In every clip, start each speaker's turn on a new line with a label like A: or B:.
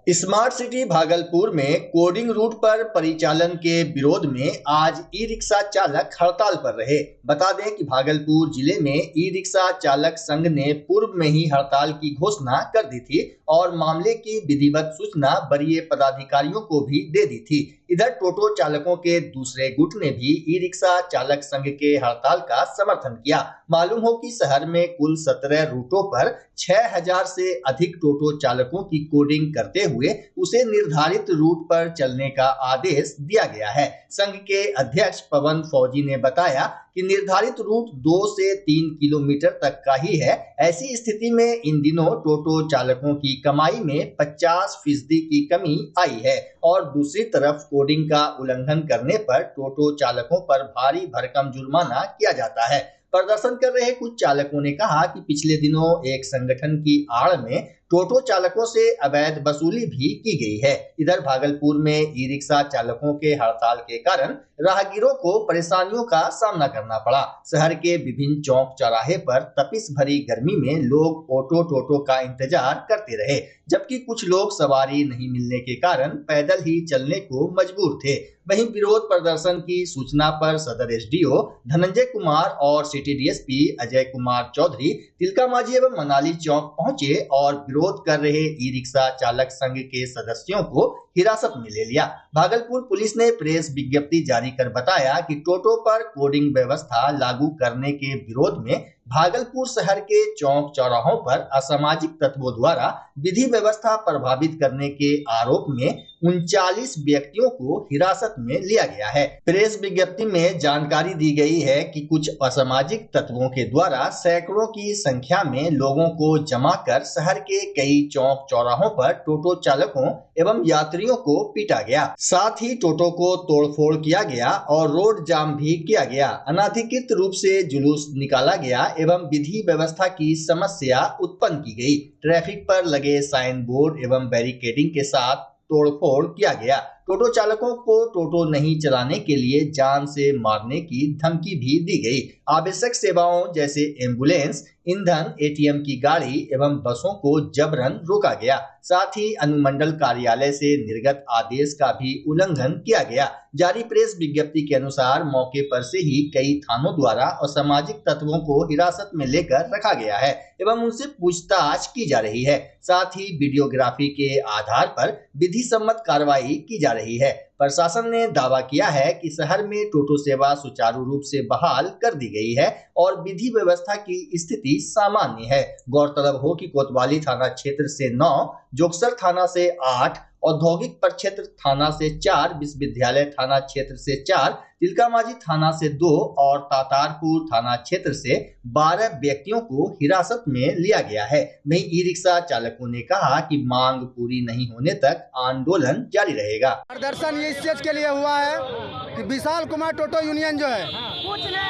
A: Smart city Bhagalpur में coding root पर परिचालन के विरोध में आज ई रिक्शा चालक हड़ताल पर रहे। बता दें कि भागलपुर जिले में ई रिक्शा चालक संघ ने पूर्व में ही हड़ताल की घोषणा कर दी थी और मामले की विधिवत सूचना वरीय पदाधिकारियों को भी दे दी थी। इधर टोटो चालकों के दूसरे गुट ने भी ई रिक्शा चालक संघ के हड़ताल का समर्थन किया। मालूम हो कि शहर में कुल 17 रूटों पर 6000 से अधिक टोटो चालकों की कोडिंग करते हुए उसे निर्धारित रूट पर चलने का आदेश दिया गया है। संघ के अध्यक्ष पवन फौजी ने बताया कि निर्धारित रूट 2 से 3 किलोमीटर तक का ही है। ऐसी स्थिति में इन दिनों टोटो चालकों की कमाई में 50% की कमी आई है और दूसरी तरफ कोडिंग का उल्लंघन करने पर टोटो चालकों पर भारी भरकम जुर्माना किया जाता है। प्रदर्शन कर रहे कुछ चालकों ने कहा कि पिछले दिनों एक संगठन की आड़ में टोटो चालकों से अवैध वसूली भी की गई है। इधर भागलपुर में ई रिक्शा चालकों के हड़ताल के कारण राहगीरों को परेशानियों का सामना करना पड़ा। शहर के विभिन्न चौक चौराहे पर तपिश भरी गर्मी में लोग ऑटो टोटो का इंतजार करते रहे, जबकि कुछ लोग सवारी नहीं मिलने के कारण पैदल ही चलने को मजबूर थे। वहीं विरोध प्रदर्शन की सूचना पर सदर एसडीओ धनंजय कुमार और सिटी डीएसपी अजय कुमार चौधरी तिलका मांझी एवं मनाली चौक पहुंचे और विरोध कर रहे ई रिक्शा चालक संघ के सदस्यों को हिरासत में ले लिया। भागलपुर पुलिस ने प्रेस विज्ञप्ति जारी कर बताया कि टोटो पर कोडिंग व्यवस्था लागू करने के विरोध में भागलपुर शहर के चौक चौराहों पर असामाजिक तत्वों द्वारा विधि व्यवस्था प्रभावित करने के आरोप में 39 व्यक्तियों को हिरासत में लिया गया है। प्रेस विज्ञप्ति में जानकारी दी गई है कि कुछ असामाजिक तत्वों के द्वारा सैकड़ों की संख्या में लोगों को जमा कर शहर के कई चौक चौराहों पर टोटो चालकों एवं यात्रियों को पीटा गया। साथ ही टोटो को तोड़फोड़ किया गया और रोड जाम भी किया गया। अनाधिकृत रूप से जुलूस निकाला गया एवं विधि व्यवस्था की समस्या उत्पन्न की गई। ट्रैफिक पर लगे साइन बोर्ड एवं बैरिकेडिंग के साथ तोड़फोड़ किया गया। टोटो चालकों को टोटो नहीं चलाने के लिए जान से मारने की धमकी भी दी गई। आवश्यक सेवाओं जैसे एम्बुलेंस, ईंधन, एटीएम की गाड़ी एवं बसों को जबरन रोका गया। साथ ही अनुमंडल कार्यालय से निर्गत आदेश का भी उल्लंघन किया गया। जारी प्रेस विज्ञप्ति के अनुसार मौके पर से ही कई थानों द्वारा असामाजिक तत्वों को हिरासत में लेकर रखा गया है एवं उनसे पूछताछ की जा रही है। साथ ही वीडियोग्राफी के आधार पर विधि सम्मत कार्रवाई की जा रही है। प्रशासन ने दावा किया है कि शहर में टोटो सेवा सुचारू रूप से बहाल कर दी गई है और विधि व्यवस्था की स्थिति सामान्य है। गौरतलब हो कि कोतवाली थाना क्षेत्र से 9, जोगसर थाना से 8, औद्योगिक प्रक्षेत्र थाना से 4, विश्वविद्यालय थाना क्षेत्र से 4, तिलका मांझी थाना से 2 और तातारपुर थाना क्षेत्र से 12 व्यक्तियों को हिरासत में लिया गया है। वहीं ई रिक्शा चालकों ने कहा कि मांग पूरी नहीं होने तक आंदोलन जारी रहेगा।
B: प्रदर्शन ये इस चीज के लिए हुआ है कि विशाल कुमार टोटो यूनियन जो है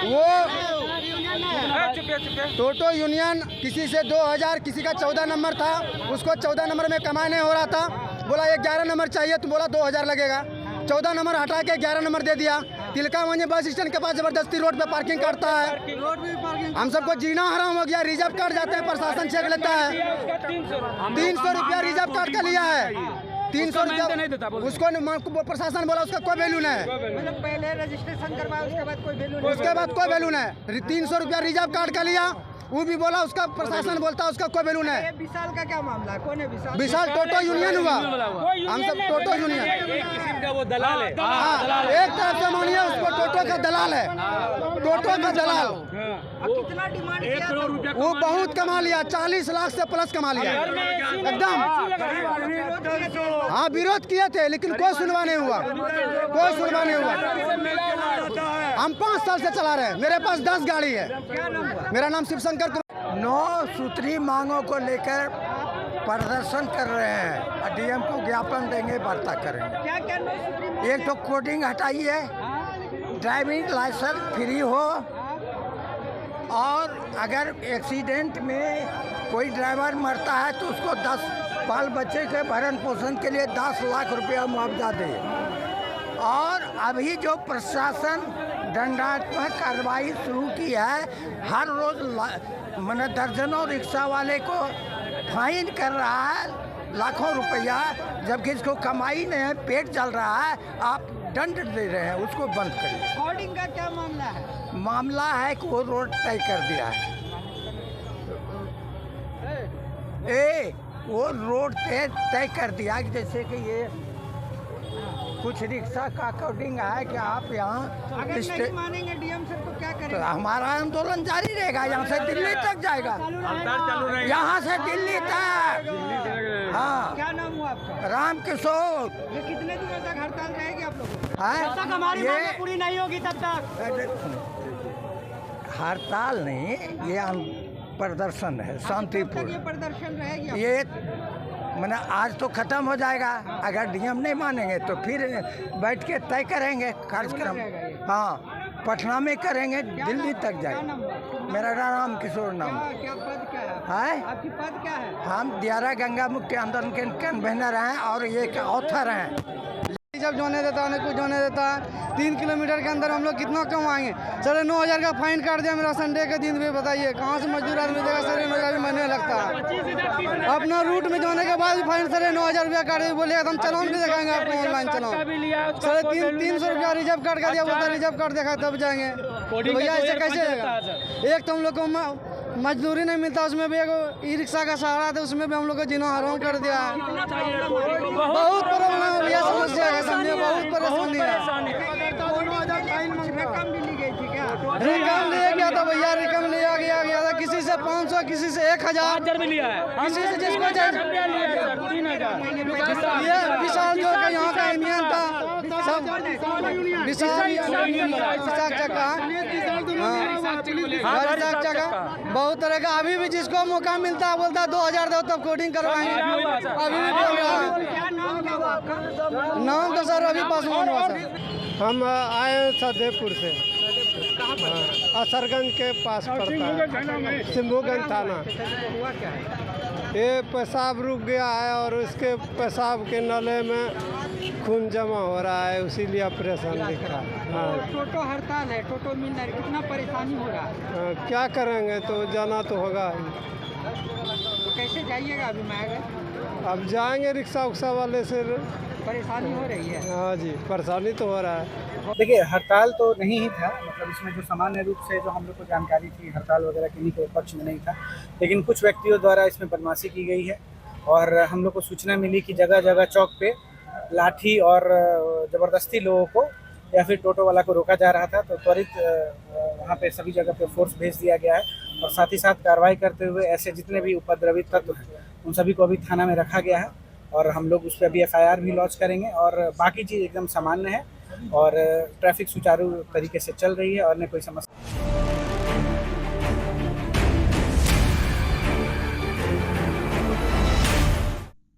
B: वो टोटो यूनियन किसी से 2000, किसी का 14 नंबर था, उसको 14 नंबर में कमाई नहीं हो रहा था। बोला 11 नंबर चाहिए तो बोला 2000 लगेगा। 14 नंबर हटा के 11 नंबर दे दिया। तिलका मांझी बस स्टैंड के पास जबरदस्ती रोड पे पार्किंग करता है। हम सबको जीना हराम हो गया। रिजर्व कार्ड जाते हैं, प्रशासन चेक लेता है। 300 रुपया रिजर्व कार्ड का लिया है। 300 रुपया उसको प्रशासन बोला उसका कोई वैल्यू नहीं है।
C: मतलब पहले रजिस्ट्रेशन करवाया उसके बाद कोई वैल्यू नहीं।
B: उसके बाद कोई वैल्यू नहीं। 300 रुपया रिजर्व कार्ड का लिया, वो भी बोला उसका प्रशासन बोलता है उसका कोई वैल्यू नहीं।
C: विशाल का क्या मामला है? कौन है विशाल?
B: विशाल टोटो यूनियन हुआ। हम सब टोटो यूनियन
D: किस्म का वो दलाल है।
B: एक तरफ से मानिए उसको टोटो का दलाल है। टोटो का दलाल
C: कितना डिमांड किया?
B: वो बहुत कमा लिया, 40 लाख से प्लस कमा लिया एकदम। हाँ विरोध किए थे लेकिन कोई सुनवाई नहीं हुआ, कोई सुनवाई नहीं हुआ। हम 5 साल से चला रहे हैं, मेरे पास 10 गाड़ी है। मेरा नाम शिवशंकर कुमार।
E: 9 सूत्री मांगों को लेकर प्रदर्शन कर रहे हैं। डीएम को ज्ञापन देंगे, वार्ता करेंगे।
C: क्या क्या?
E: एक तो कोडिंग हटाइए, ड्राइविंग लाइसेंस फ्री हो, और अगर एक्सीडेंट में कोई ड्राइवर मरता है तो उसको 10 बाल बच्चे के भरण पोषण के लिए 10 लाख रुपया मुआवजा दे। और अभी जो प्रशासन दंडात्मक कार्रवाई शुरू की है, हर रोज दर्जनों रिक्शा वाले को फाइन कर रहा है, लाखों रुपया, जबकि इसको कमाई नहीं है, पेट चल रहा है, आप दंड दे रहे हैं, उसको बंद करिए।
C: होर्डिंग का क्या मामला है?
E: मामला है कि वो रोड तय कर दिया है, वो रोड तय कर दिया कि जैसे कि ये कुछ रिक्शा का कोडिंग है कि आप यहाँ
C: अगर नहीं मानेंगे डीएम सर तो क्या
E: तो
C: करेंगे?
E: हमारा आंदोलन जारी रहेगा, यहाँ से दिल्ली तक जाएगा, यहाँ से दिल्ली तक। हाँ,
C: क्या नाम हुआ आपका?
E: राम किशोर।
C: ये कितने दिनों तक हड़ताल रहेगी आप लोगों की?
E: जब तक हमारी मांगें
C: पूरी नहीं होगी तब तक।
E: हड़ताल नहीं, ये प्रदर्शन है,
C: तब तक
E: शांतिपूर्ण।
C: ये प्रदर्शन रहेगी।
E: ये मैंने आज तो खत्म हो जाएगा, अगर डीएम नहीं मानेंगे तो फिर बैठ के तय करेंगे कार्यक्रम। हाँ, पटना में करेंगे, दिल्ली तक जाएंगे। मेरा नाम किशोर नाम।
C: क्या पद क्या है?
E: है
C: आपकी पद क्या है?
E: हम दियारा गंगा मुक्ति आंदोलन के कन्वेनर हैं और ये ऑथर हैं।
B: जब जोने देता है, कुछ जोने देता है, 3 किलोमीटर के अंदर हम लोग कितना कमाएंगे? 9,500 का फाइन काट दिया मेरा संडे के दिन भी, बताइए कहाँ से मजदूर आदमी देगा? 9,500 भी महीने लगता है। अपना रूट में जाने के बाद भी फाइन 9,500 रुपया काट दिया, बोलेगा हम चलान भी दिखाएंगे आपको, ऑनलाइन चलान। 350 रुपया रिजर्व काट का दिया, बोलता रिजर्व काट देखा तब जाएंगे। तो भैया ऐसे कैसे जाएगा? एक तो हम लोग को मजदूरी नहीं मिलता, उसमें भी एक ई रिक्शा का सहारा था, उसमें भी हम लोग को जीना हराम कर दिया है। बहुत प्रॉब्लम है भैया, समस्या है, समझे, बहुत परेशानी है।
C: रकम भी ली गई थी क्या?
B: रिकम लिया गया था भैया, रिकम लिया गया था, किसी से 500, किसी से 1,000
D: भी लिया है,
B: किसी से जिसको ये विशाल जो कि यहाँ का यूनियन था, सब विशाल चक्का, बहुत तरह का। अभी भी जिसको मौका मिलता है बोलता है 2,000 दो तब कोडिंग करवाएंगे। अभी भी बोल रहा है।
C: क्या नाम क्या हुआ आपका?
B: नाम तो सर अभी पासवान हुआ सर।
F: हम आए सदेपुर से, असरगंज के पास पड़ता है, सिंभूगंज थाना।
C: हुआ क्या है?
F: ये पेशाब रुक गया है और उसके पेशाब के नले में खून जमा हो रहा है, इसीलिए ऑपरेशन लिखा है। हाँ,
C: टोटो हड़ताल है, टोटो मिल रहा है, कितना परेशानी हो रहा है?
F: क्या करेंगे, तो जाना तो होगा ही।
C: तो कैसे जाइएगा अभी मैं?
F: अब जाएंगे रिक्शा उक्सा वाले से।
C: परेशानी हो रही है?
F: हाँ जी, परेशानी तो हो रहा है।
G: देखिए, हड़ताल तो नहीं ही था, मतलब इसमें जो सामान्य रूप से जो हम लोग को जानकारी थी, हड़ताल वगैरह किन्हीं के पक्ष में नहीं था, लेकिन कुछ व्यक्तियों द्वारा इसमें बदमाशी की गई है और हम लोग को सूचना मिली कि जगह जगह चौक पे लाठी और ज़बरदस्ती लोगों को या फिर टोटो वाला को रोका जा रहा था। तो त्वरित वहाँ पे सभी जगह पे फोर्स भेज दिया गया है और साथ ही साथ कार्रवाई करते हुए ऐसे जितने भी उपद्रवित तत्व हैं उन सभी को अभी थाना में रखा गया है और हम लोग उस पर अभी FIR भी लॉन्च करेंगे और बाकी चीज़ एकदम सामान्य है और ट्रैफिक सुचारू तरीके से चल रही है और न कोई समस्या।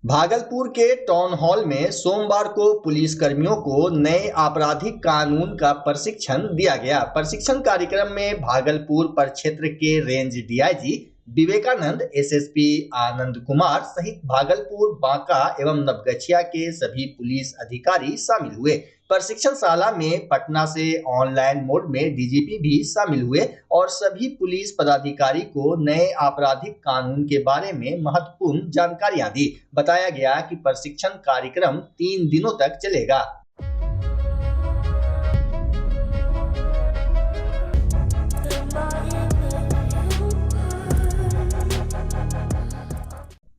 A: भागलपुर के टाउन हॉल में सोमवार को पुलिस कर्मियों को नए आपराधिक कानून का प्रशिक्षण दिया गया। प्रशिक्षण कार्यक्रम में भागलपुर प्रक्षेत्र के range DIG Vivekananda, SSP Anand Kumar सहित भागलपुर, बांका एवं नवगछिया के सभी पुलिस अधिकारी शामिल हुए। प्रशिक्षणशाला में पटना से ऑनलाइन मोड में DGP भी शामिल हुए और सभी पुलिस पदाधिकारी को नए आपराधिक कानून के बारे में महत्वपूर्ण जानकारियां दी। बताया गया कि प्रशिक्षण कार्यक्रम 3 दिनों तक चलेगा।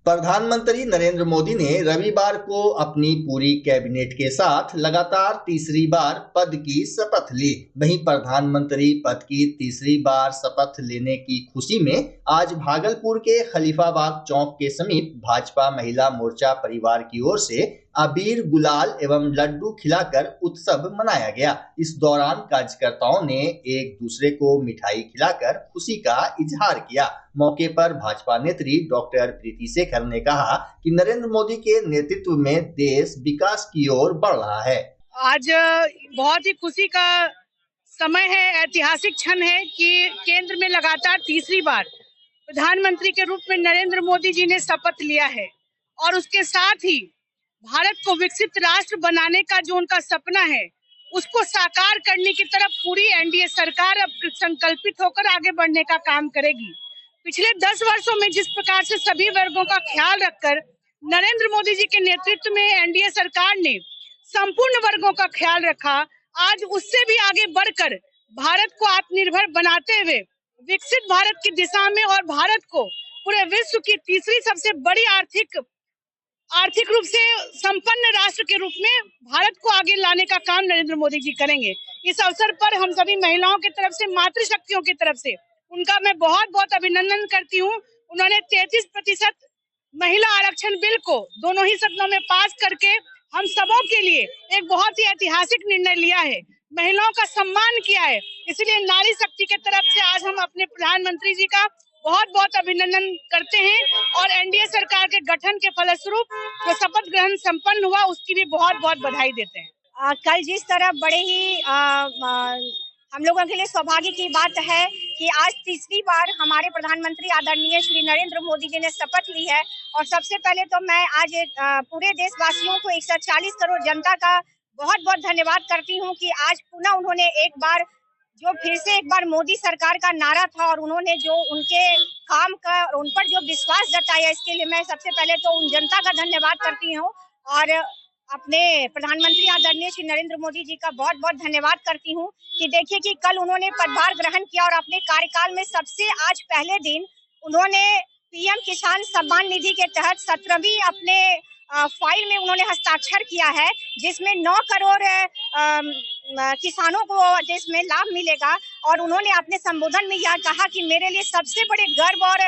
A: प्रधानमंत्री नरेंद्र मोदी ने रविवार को अपनी पूरी कैबिनेट के साथ लगातार तीसरी बार पद की शपथ ली। वहीं प्रधानमंत्री पद की तीसरी बार शपथ लेने की खुशी में आज भागलपुर के खलीफाबाग चौक के समीप भाजपा महिला मोर्चा परिवार की ओर से अबीर, गुलाल एवं लड्डू खिलाकर उत्सव मनाया गया। इस दौरान कार्यकर्ताओं ने एक दूसरे को मिठाई खिलाकर खुशी का इजहार किया। मौके पर भाजपा नेत्री डॉक्टर प्रीति शेखर ने कहा कि नरेंद्र मोदी के नेतृत्व में देश विकास की ओर बढ़ रहा है।
H: आज बहुत ही खुशी का समय है, ऐतिहासिक क्षण है कि केंद्र में लगातार तीसरी बार प्रधानमंत्री के रूप में नरेंद्र मोदी जी ने शपथ लिया है और उसके साथ ही भारत को विकसित राष्ट्र बनाने का जो उनका सपना है उसको साकार करने की तरफ पूरी NDA सरकार अब संकल्पित होकर आगे बढ़ने का काम करेगी। पिछले 10 वर्षों में जिस प्रकार से सभी वर्गों का ख्याल रखकर नरेंद्र मोदी जी के नेतृत्व में एनडीए सरकार ने संपूर्ण वर्गों का ख्याल रखा। आज उससे भी आगे बढ़कर भारत को आत्मनिर्भर बनाते हुए विकसित भारत की दिशा में और भारत को पूरे विश्व की तीसरी सबसे बड़ी आर्थिक रूप से संपन्न राष्ट्र के रूप में भारत को आगे लाने का काम नरेंद्र मोदी जी करेंगे। इस अवसर पर हम सभी महिलाओं की तरफ से, मातृशक्तियों की तरफ से उनका मैं बहुत बहुत अभिनंदन करती हूँ। उन्होंने 33% महिला आरक्षण बिल को दोनों ही सदनों में पास करके हम सबों के लिए एक बहुत ही ऐतिहासिक निर्णय लिया है, महिलाओं का सम्मान किया है। इसलिए नारी शक्ति के तरफ से आज हम अपने प्रधानमंत्री जी का बहुत बहुत अभिनंदन करते हैं और एनडीए सरकार के गठन के फलस्वरूप जो शपथ ग्रहण संपन्न हुआ उसकी भी बहुत बहुत बधाई देते हैं।
I: कल जिस तरह बड़े ही हम लोगों के लिए सौभाग्य की बात है कि आज तीसरी बार हमारे प्रधानमंत्री आदरणीय श्री नरेंद्र मोदी जी ने शपथ ली है। और सबसे पहले तो मैं आज पूरे देशवासियों को 140 करोड़ जनता का बहुत बहुत धन्यवाद करती हूं कि आज पुनः उन्होंने फिर से एक बार मोदी सरकार का नारा था और उन्होंने जो उनके काम का उन पर जो विश्वास जताया, इसके लिए मैं सबसे पहले तो उन जनता का धन्यवाद करती हूं और अपने प्रधानमंत्री आदरणीय श्री नरेंद्र मोदी जी का बहुत बहुत धन्यवाद करती हूं कि देखिए कि कल उन्होंने पदभार ग्रहण किया और अपने कार्यकाल में सबसे आज पहले दिन उन्होंने पीएम किसान सम्मान निधि के तहत 17वीं अपने फाइल में उन्होंने हस्ताक्षर किया है, जिसमें 9 करोड़ किसानों को जिसमें लाभ मिलेगा। और उन्होंने अपने संबोधन में यह कहा कि मेरे लिए सबसे बड़े गर्व और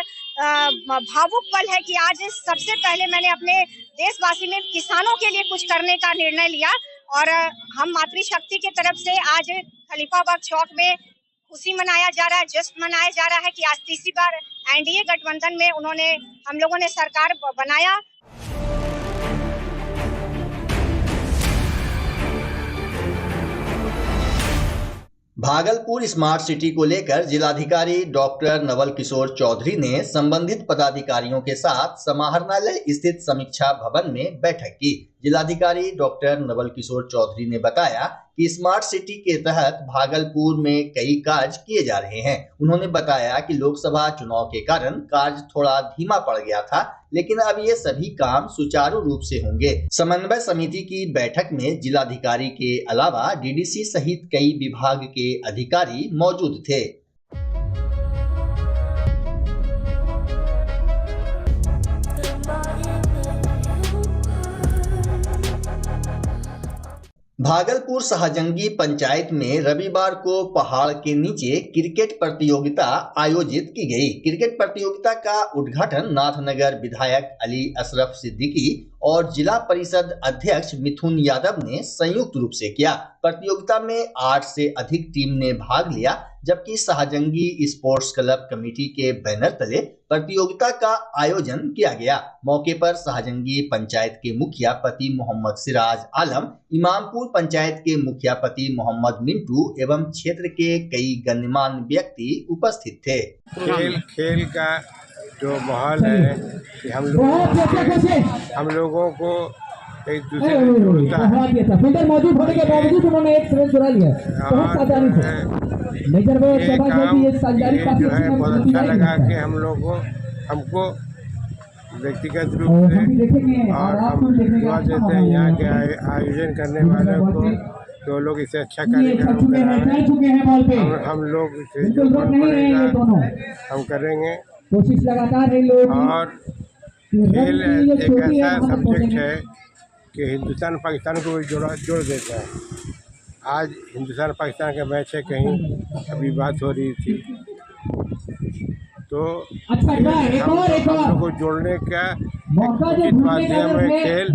I: भावुक पल है कि आज सबसे पहले मैंने अपने देशवासी में किसानों के लिए कुछ करने का निर्णय लिया। और हम मातृशक्ति के तरफ से आज खलीफाबाग चौक में खुशी मनाया जा रहा है, जश्न मनाया जा रहा है कि आज तीसरी बार एनडीए गठबंधन में हम लोगों ने सरकार बनाया।
A: भागलपुर स्मार्ट सिटी को लेकर जिलाधिकारी डॉक्टर नवल किशोर चौधरी ने संबंधित पदाधिकारियों के साथ समाहरणालय स्थित समीक्षा भवन में बैठक की। जिलाधिकारी डॉक्टर नवल किशोर चौधरी ने बताया कि स्मार्ट सिटी के तहत भागलपुर में कई कार्य किए जा रहे हैं। उन्होंने बताया कि लोकसभा चुनाव के कारण कार्य थोड़ा धीमा पड़ गया था, लेकिन अब ये सभी काम सुचारू रूप से होंगे। समन्वय समिति की बैठक में जिलाधिकारी के अलावा डीडीसी सहित कई विभाग के अधिकारी मौजूद थे। भागलपुर शाहजंगी पंचायत में रविवार को पहाड़ के नीचे क्रिकेट प्रतियोगिता आयोजित की गई। क्रिकेट प्रतियोगिता का उद्घाटन नाथनगर विधायक अली अशरफ सिद्दीकी और जिला परिषद अध्यक्ष मिथुन यादव ने संयुक्त रूप से किया। प्रतियोगिता में 8 से अधिक टीम ने भाग लिया, जबकि शाहजंगी स्पोर्ट्स क्लब कमेटी के बैनर तले प्रतियोगिता का आयोजन किया गया। मौके पर शाहजंगी पंचायत के मुखिया पति मोहम्मद सिराज आलम, इमामपुर पंचायत के मुखिया पति मोहम्मद मिंटू एवं क्षेत्र के कई गणमान्य व्यक्ति उपस्थित थे।
J: खेल का जो माहौल है कि हम लोगों को एक दूसरे से जोड़ता है। मौजूद होने के बावजूद उन्होंने एक ट्रेन चुरा लिया जो है बहुत अच्छा लगा कि हमको व्यक्तिगत रूप से और हम दुआ देते हैं यहाँ के आयोजन करने वालों को, जो लोग इसे अच्छा कार्यक्रम कर रहे हैं। हम लोग इसे जो पड़ेगा हम करेंगे। कोशिश लगातार है लोग। और खेल एक ऐसा सब्जेक्ट है कि हिंदुस्तान पाकिस्तान को भी जोड़ देता है। आज हिंदुस्तान पाकिस्तान का मैच है, कहीं अभी बात हो रही थी, तो हम लोगों को जोड़ने का माध्यम है खेल,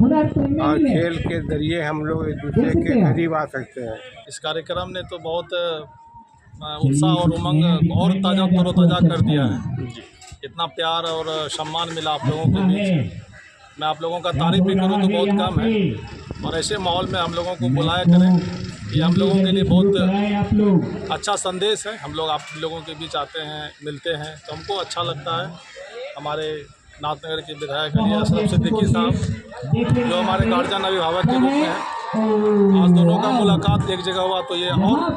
J: और खेल के जरिए हम लोग एक दूसरे के करीब आ सकते हैं।
K: इस कार्यक्रम ने तो बहुत उत्साह और उमंग और तरोताज़ा कर दिया है। इतना प्यार और सम्मान मिला आप लोगों के बीच, मैं आप लोगों का तारीफ भी करूं तो बहुत कम है। और ऐसे माहौल में हम लोगों को बुलाया करें, ये हम लोगों के लिए बहुत अच्छा संदेश है। हम लोग आप लोगों के बीच आते हैं, मिलते हैं, तो हमको अच्छा लगता है। हमारे नाथनगर के विधायक अली अशरफ सिद्दीकी साहब जो हमारे गार्जियन अभिभावक के रूप में हैं, आज दोनों का मुलाकात एक जगह हुआ, तो ये और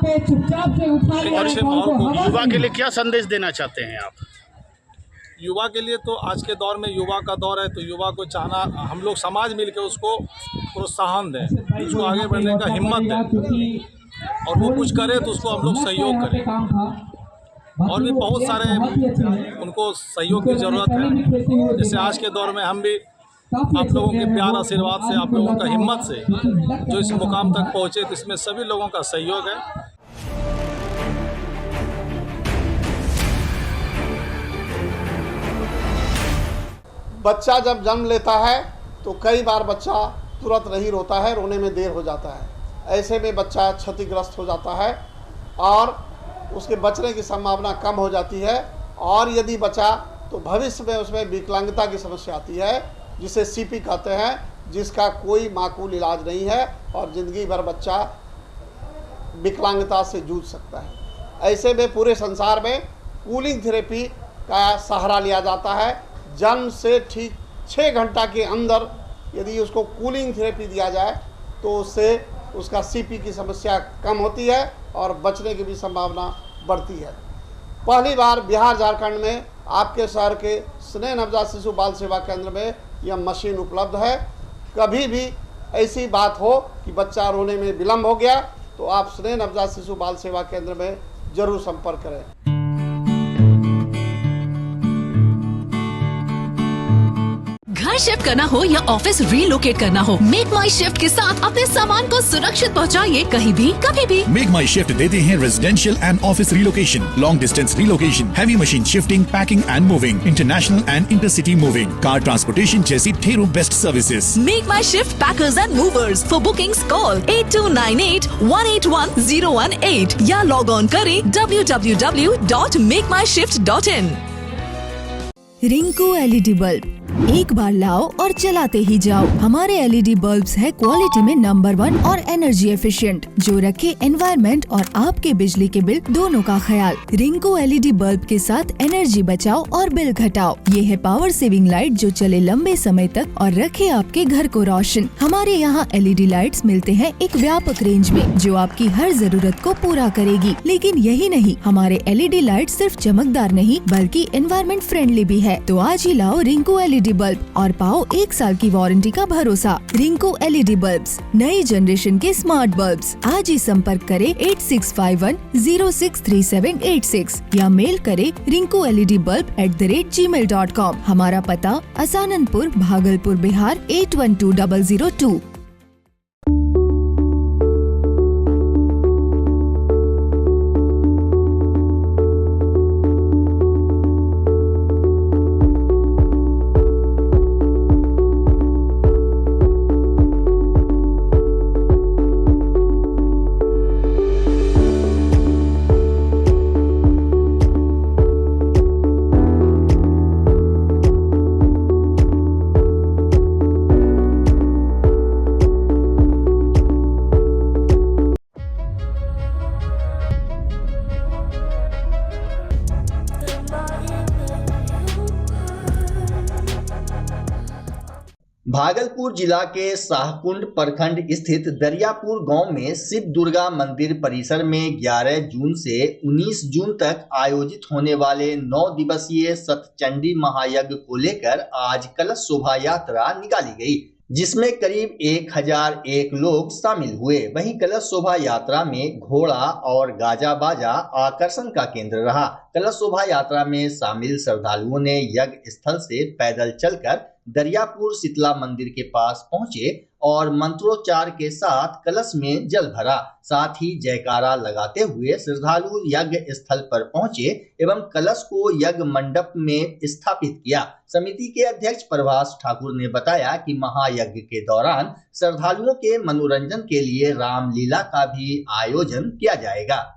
K: अच्छे माहौल को।
L: युवा के लिए क्या संदेश देना चाहते हैं आप?
K: युवा के लिए तो आज के दौर में युवा का दौर है, तो युवा को चाहना, हम लोग समाज मिल के उसको प्रोत्साहन दें, उसको आगे बढ़ने का हिम्मत दें, और वो कुछ करे तो उसको हम लोग सहयोग करें। और भी बहुत सारे उनको सहयोग की ज़रूरत है। जैसे आज के दौर में हम भी आप लोगों के प्यार आशीर्वाद से, आप लोगों का हिम्मत से जो इस मुकाम तक पहुँचे, तो इसमें सभी लोगों का सहयोग है।
L: बच्चा जब जन्म लेता है तो कई बार बच्चा तुरंत नहीं रोता है, रोने में देर हो जाता है। ऐसे में बच्चा क्षतिग्रस्त हो जाता है और उसके बचने की संभावना कम हो जाती है। और यदि बचा तो भविष्य में उसमें विकलांगता की समस्या आती है, जिसे सीपी कहते हैं, जिसका कोई माकूल इलाज नहीं है और ज़िंदगी भर बच्चा विकलांगता से जूझ सकता है। ऐसे में पूरे संसार में कूलिंग थेरेपी का सहारा लिया जाता है। जन्म से ठीक 6 घंटा के अंदर यदि उसको कूलिंग थेरेपी दिया जाए तो उससे उसका सीपी की समस्या कम होती है और बचने की भी संभावना बढ़ती है। पहली बार बिहार झारखंड में आपके शहर के स्नेह नवजात शिशु बाल सेवा केंद्र में यह मशीन उपलब्ध है। कभी भी ऐसी बात हो कि बच्चा रोने में विलम्ब हो गया तो आप स्नेह नवजात शिशु बाल सेवा केंद्र में जरूर संपर्क करें।
M: घर शिफ्ट करना हो या ऑफिस रीलोकेट करना हो, मेक माई शिफ्ट के साथ अपने सामान को सुरक्षित पहुंचाइए, कहीं भी कभी भी।
N: मेक माई शिफ्ट देते हैं residential and office relocation, long distance relocation, heavy machine shifting, packing and moving, international and intercity moving, car transportation जैसी ढेरों best services.
M: Make my shift packers and movers. For bookings call 8298-181-018 या log on करें www.makemyshift.in।
O: Rinku LED bulb एक बार लाओ और चलाते ही जाओ। हमारे एलईडी बल्ब्स है क्वालिटी में नंबर 1 और एनर्जी एफिशिएंट, जो रखे एनवायरनमेंट और आपके बिजली के बिल दोनों का ख्याल। रिंकू एलईडी बल्ब के साथ एनर्जी बचाओ और बिल घटाओ। ये है पावर सेविंग लाइट जो चले लंबे समय तक और रखे आपके घर को रोशन। हमारे यहाँ एलईडी लाइट्स मिलते हैं एक व्यापक रेंज में, जो आपकी हर जरूरत को पूरा करेगी। लेकिन यही नहीं, हमारे एलईडी लाइट सिर्फ चमकदार नहीं बल्कि एनवायरनमेंट फ्रेंडली भी है। तो आज ही लाओ रिंकू एलईडी बल्ब और पाओ 1 साल की वारंटी का भरोसा। रिंकू एलईडी बल्ब्स, नई जनरेशन के स्मार्ट बल्ब्स। आज ही संपर्क करें 8651063786 या मेल करें rinku.led.bulb@gmail.com। हमारा पता असाननपुर, भागलपुर, बिहार 812002।
A: भागलपुर जिला के शाहकुंड प्रखंड स्थित दरियापुर गांव में शिव दुर्गा मंदिर परिसर में 11 जून से 19 जून तक आयोजित होने वाले 9 दिवसीय सतचंडी महायज्ञ को लेकर आज कलश शोभा यात्रा निकाली गई, जिसमें करीब 1001 लोग शामिल हुए। वहीं कलश शोभा यात्रा में घोड़ा और गाजा बाजा आकर्षण का केंद्र रहा। कलश शोभा यात्रा में शामिल श्रद्धालुओं ने यज्ञ स्थल से पैदल चलकर दरियापुर शीतला मंदिर के पास पहुंचे और मंत्रोच्चार के साथ कलश में जल भरा। साथ ही जयकारा लगाते हुए श्रद्धालु यज्ञ स्थल पर पहुंचे एवं कलश को यज्ञ मंडप में स्थापित किया। समिति के अध्यक्ष प्रभास ठाकुर ने बताया कि महायज्ञ के दौरान श्रद्धालुओं के मनोरंजन के लिए रामलीला का भी आयोजन किया जाएगा।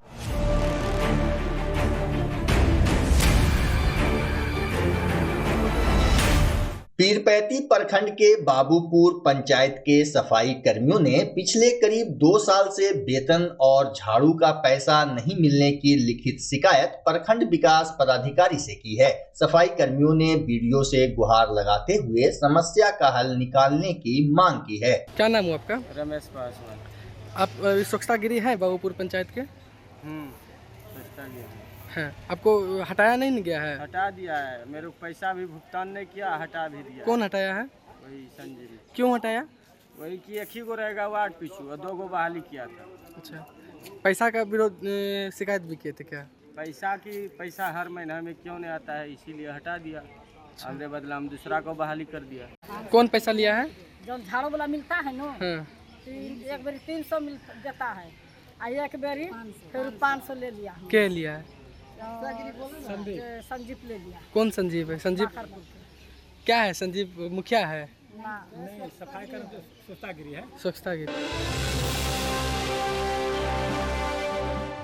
A: पीरपैती प्रखंड के बाबूपुर पंचायत के सफाई कर्मियों ने पिछले करीब 2 साल से वेतन और झाड़ू का पैसा नहीं मिलने की लिखित शिकायत प्रखंड विकास पदाधिकारी से की है। सफाई कर्मियों ने बीडीओ से गुहार लगाते हुए समस्या का हल निकालने की मांग की है।
P: क्या नाम है आपका?
Q: रमेश पासवान।
P: आप स्वच्छता गिरी है बाबूपुर पंचायत के? हाँ, आपको हटाया नहीं गया है?
Q: हटा दिया है, मेरे को पैसा भी भुगतान नहीं किया, हटा भी दिया।
P: कौन हटाया है?
Q: वही संजीव।
P: क्यों हटाया?
Q: वही कि एक ही गो रहेगा वार्ड पीछू और 2 गो बहाली किया था।
P: अच्छा, पैसा का विरोध शिकायत भी किए थे क्या?
Q: पैसा हर महीना में क्यों नहीं आता है, इसीलिए हटा दिया। हमने बदला हम दूसरा को बहाली कर दिया।
P: कौन पैसा लिया है?
R: जो झाड़ू वाला मिलता है ना,
P: हाँ।
R: एक बारी 300 देता है, एक बारी फिर 500 ले लिया।
P: क्या लिया है?
R: संजीव ले लिया।
P: कौन संजीव है? संजीव क्या है? संजीव मुखिया है?
R: नहीं,
G: सफाई का स्वच्छतागिरी है।
P: स्वच्छतागिरी।